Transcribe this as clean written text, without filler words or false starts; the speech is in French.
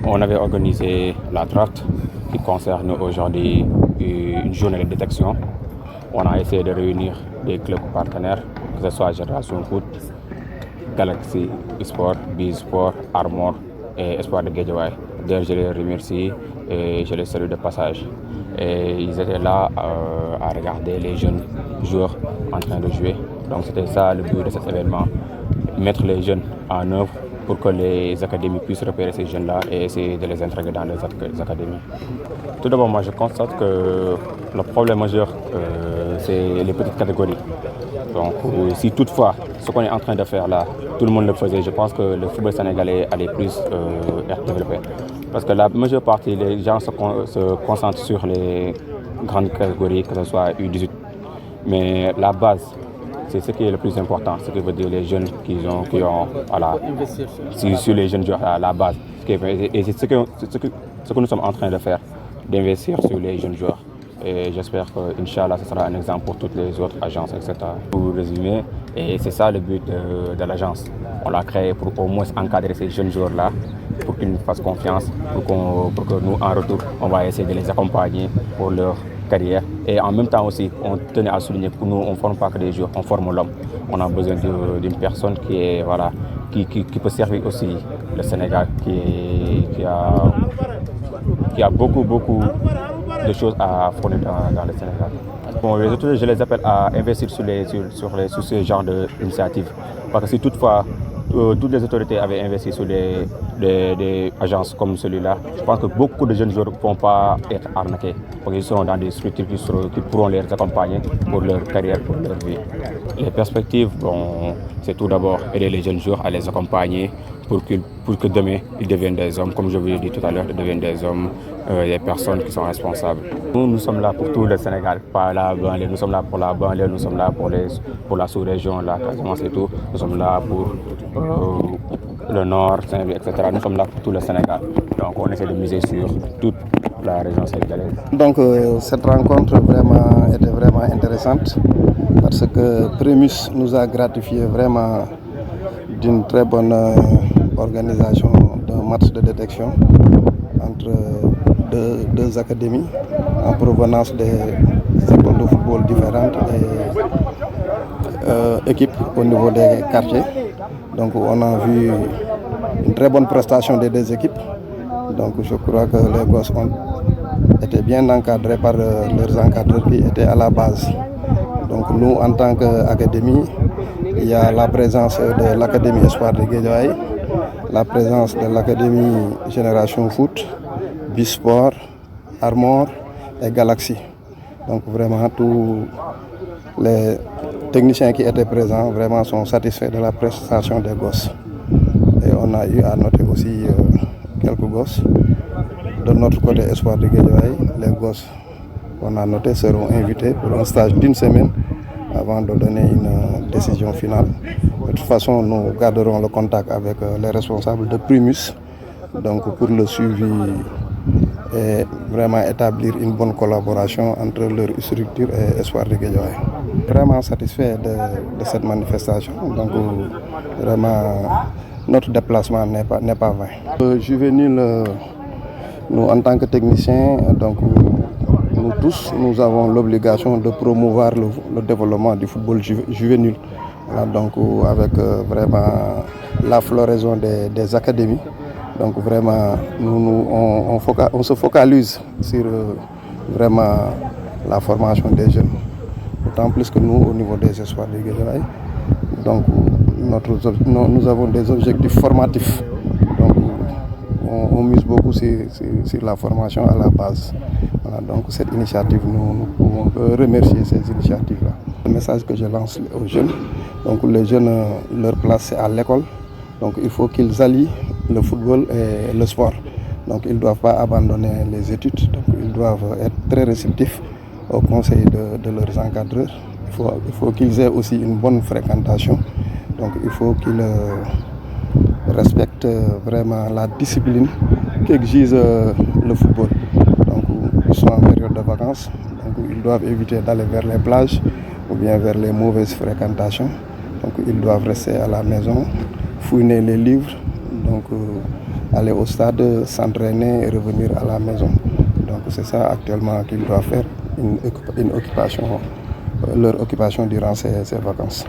On avait organisé la draft qui concerne aujourd'hui une journée de détection. On a essayé de réunir des clubs partenaires, que ce soit Génération Foot, Galaxy Sport, Sport, Armor et Espoir de Guédiawaye. D'ailleurs, je les remercie et je les salue de passage. Et ils étaient là à regarder les jeunes joueurs en train de jouer. Donc c'était ça le but de cet événement, mettre les jeunes en œuvre pour que les académies puissent repérer ces jeunes-là et essayer de les intégrer dans les académies. Tout d'abord, moi je constate que le problème majeur, c'est les petites catégories. Donc si toutefois, ce qu'on est en train de faire là, tout le monde le faisait, je pense que le football sénégalais allait plus être développé. Parce que la majeure partie des gens se concentrent sur les grandes catégories, que ce soit U18. Mais la base, c'est ce qui est le plus important, ce qui veut dire les jeunes qui ont voilà, sur les jeunes joueurs à la base. Et c'est ce que nous sommes en train de faire, d'investir sur les jeunes joueurs. Et j'espère que, Inch'Allah, ce sera un exemple pour toutes les autres agences, etc. Pour résumer, et c'est ça le but de l'agence. On l'a créé pour au moins encadrer ces jeunes joueurs-là, pour qu'ils nous fassent confiance, pour que nous, en retour, on va essayer de les accompagner pour leur carrière. Et en même temps aussi, on tenait à souligner que nous, on ne forme pas que des joueurs, on forme l'homme. On a besoin d'une personne qui peut servir aussi le Sénégal, qui a beaucoup de choses à fournir dans le Sénégal. Bon, les autorités, je les appelle à investir sur ce genre d'initiative. Parce que si toutefois, toutes les autorités avaient investi sur des agences comme celui-là, je pense que beaucoup de jeunes joueurs ne vont pas être arnaqués. Parce qu'ils seront dans des structures qui pourront les accompagner pour leur carrière, pour leur vie. Les perspectives, bon, c'est tout d'abord aider les jeunes joueurs à les accompagner pour que demain, ils deviennent des hommes, comme je vous l'ai dit tout à l'heure, ils deviennent des hommes, des personnes qui sont responsables. Nous sommes là pour tout le Sénégal, pas la banlieue. Nous sommes là pour la banlieue, nous sommes là pour la sous-région, la Casamance et tout. Nous sommes là pour le Nord, Saint-Louis, etc. Nous sommes là pour tout le Sénégal. Donc on essaie de miser sur toute la région sénégalaise. Donc cette rencontre était vraiment intéressante parce que Primus nous a gratifié vraiment d'une très bonne organisation d'un match de détection entre deux académies en provenance des écoles de football différentes et équipes au niveau des quartiers. Donc on a vu une très bonne prestation des deux équipes. Donc je crois que les gosses ont été bien encadrés par leurs encadreurs qui étaient à la base. Donc nous, en tant qu'académie, il y a la présence de l'Académie Espoir de Guédiawaye, la présence de l'Académie Génération Foot, Sport, Armor et Galaxy. Donc vraiment tous les techniciens qui étaient présents vraiment sont satisfaits de la prestation des gosses. Et on a eu à noter aussi quelques gosses. De notre côté Espoir de Guédiawaye, les gosses qu'on a notés seront invités pour un stage d'une semaine avant de donner une décision finale. De toute façon, nous garderons le contact avec les responsables de Primus donc pour le suivi et vraiment établir une bonne collaboration entre leur structure et Espoir de Guédiawaye. Vraiment satisfait de cette manifestation. Donc vraiment notre déplacement n'est pas vain. Juvénile, nous en tant que techniciens, donc nous tous, nous avons l'obligation de promouvoir le développement du football juvénile. Voilà, donc avec vraiment la floraison des académies. Donc vraiment, on se focalise sur vraiment la formation des jeunes. D'autant plus que nous, au niveau des Espoirs de Guédiawaye, donc nous avons des objectifs formatifs. Donc on mise beaucoup sur la formation à la base. Voilà, donc cette initiative, nous pouvons remercier ces initiatives-là. Le message que je lance aux jeunes, donc les jeunes, leur place c'est à l'école. Donc il faut qu'ils allient le football et le sport. Donc ils ne doivent pas abandonner les études. Donc ils doivent être très réceptifs au conseil de leurs encadreurs. Il faut qu'ils aient aussi une bonne fréquentation. Donc il faut qu'ils respectent vraiment la discipline qu'exige le football. Donc ils sont en période de vacances. Donc ils doivent éviter d'aller vers les plages ou bien vers les mauvaises fréquentations. Donc ils doivent rester à la maison, fouiner les livres, donc aller au stade, s'entraîner et revenir à la maison. Donc c'est ça actuellement qu'ils doivent faire, une occupation, leur occupation durant ces vacances.